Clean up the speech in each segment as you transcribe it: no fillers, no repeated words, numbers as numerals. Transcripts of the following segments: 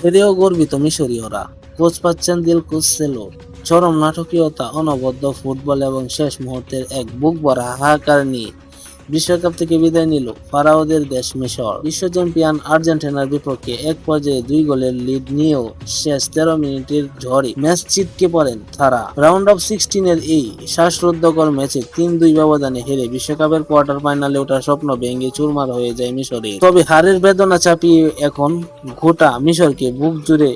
এতেও গর্বিত মিশরীয়রা। কোচ পাচ্ছেন দিলকুশ সেলো। চরম নাটকীয়তা, অনবদ্য ফুটবল এবং শেষ মুহূর্তের এক বুক ভরা হাহাকার নিয়ে বিশ্বকাপ থেকে বিদায় নিল ফারাওদের দেশ মিশর। বিশ্ব চ্যাম্পিয়ন আর্জেন্টিনার বিপক্ষে এক পর্যায়ে 2 গোলের লিড নিয়েও শেষ 13 মিনিটের ঝড়ে ম্যাচ ছিটকে পড়েন তারা। রাউন্ড অফ 16-এর এই শ্বাসরুদ্ধকর ম্যাচে 3-2 ব্যবধানে হেরে বিশ্বকাপের কোয়ার্টার ফাইনালে ওঠার স্বপ্ন ভেঙে চুরমার হয়ে যায় মিশরের। তবে হারের বেদনা চাপিয়ে এখন গোটা মিশরে বুক জুড়ে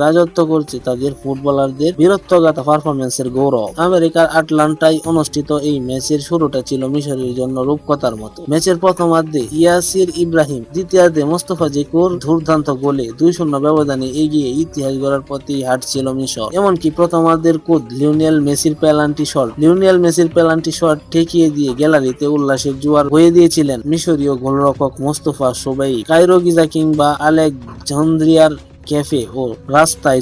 রাজত্ব করছে তাদের ফুটবলারদের বীরত্বগাথা পারফরম্যান্সের গৌরব। আমেরিকার আটলান্টায় অনুষ্ঠিত এই ম্যাচের শুরুটা ছিল মিশরের জন্য রূপকথার মতো। ম্যাচের প্রথমার্ধে ইয়াসির ইব্রাহিম, দ্বিতীয়ার্ধে মোস্তফা জিকুর দুর্দান্ত গোলে 2-0 ব্যবধানে এগিয়ে ইতিহাস গড়ার পথেই হাঁটছিল মিশর। এমনকি প্রথমার্ধের কোচ লিওনেল মেসির পেনাল্টি শট ঠেকিয়ে দিয়ে গ্যালারিতে উল্লাসের জোয়ার বয়ে দিয়েছিলেন মিশরীয় গোলরক্ষক মোস্তফা সোবাই। কায়রো, গিজা কিংবা আলেকজান্দ্রিয়ার ক্যাফে ও রাস্তায়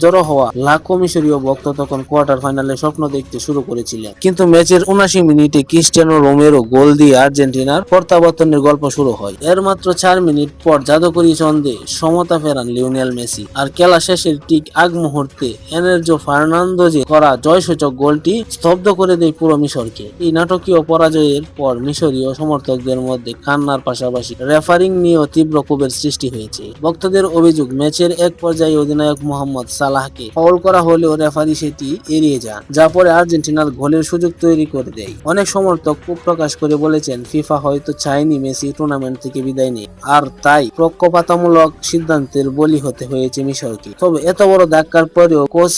জড়ো হওয়া লাখো মিশরীয় ভক্ত তখন কোয়ার্টার ফাইনালে স্বপ্ন দেখতে শুরু করেছিলেন। কিন্তু ম্যাচের 79 মিনিটে ক্রিস্টিয়ানো রোমেরো গোল দিয়ে আর্জেন্টিনার প্রত্যাবর্তনের গল্প শুরু হয়। এর মাত্র 4 মিনিট পর জাদুকরী ছন্দে সমতা ফেরান লিওনেল মেসি। আর খেলা শেষের ঠিক আগ মুহূর্তে এনজো ফার্নান্দোজের করা জয়সূচক গোলটি স্তব্ধ করে দেয় পুরো মিশরকে। এই নাটকীয় পরাজয়ের পর মিশরীয় সমর্থকদের মধ্যে কান্নার পাশাপাশি রেফারিং নিয়েও তীব্র ক্ষোভের সৃষ্টি হয়েছে। ভক্তদের অভিযোগ, ম্যাচের এক পর্যায়ে অধিনায়ক মোহাম্মদ সালাহকে ফাউল করা হলেও রেফারি সেটি এড়িয়ে যান, যা পরে আর্জেন্টিনার গোলের সুযোগ তৈরি করে দেয়। অনেক সমর্থক ক্ষোভ প্রকাশ করে বলেছেন, ফিফা হয়তো চায়নি মেসি টুর্নামেন্ট থেকে বিদায় নেয়, আর তাই পক্ষপাতমূলক সিদ্ধান্তের বলি হতে হয়েছে মিশরকে। তবে এত বড় ধাক্কার পরেও কোচ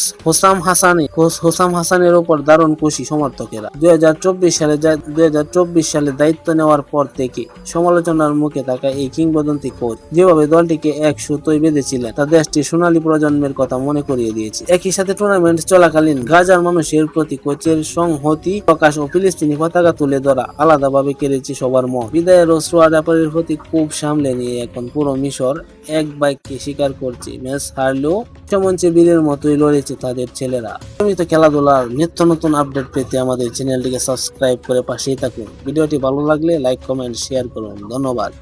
হোসাম হাসানের উপর দারুণ খুশি সমর্থকেরা। 2024 সালে দায়িত্ব নেওয়ার পর থেকে সমালোচনার মুখে থাকা এই কিংবদন্তি কোচ যেভাবে দলটিকে এক সুতোয় বেঁধেছিলেন, তা দেশটির সোনালী প্রজন্মের কথা মনে করিয়ে দিয়েছে। একই সাথে টুর্নামেন্ট চলাকালীন গাজার মানুষের প্রতি কোচের সংহতি প্রকাশ ও ফিলিস্তিনি পতাকা তুলে ধরা আলাদাভাবে কেড়েছে সবার মন। বিদায়ের অশ্রু আর ব্যাপারের প্রতি খুব সামলে নিয়ে এখন পুরো মিশর এক বাক্যে স্বীকার করছে, ম্যাচ হারলেও মঞ্চে বীরের মতোই লড়েছে তাদের ছেলেরা। নিয়মিত খেলাধুলার নিত্য নতুন আপডেট পেতে আমাদের চ্যানেলটিকে সাবস্ক্রাইব করে পাশেই থাকুন। ভিডিওটি ভালো লাগলে লাইক, কমেন্ট, শেয়ার করুন। ধন্যবাদ।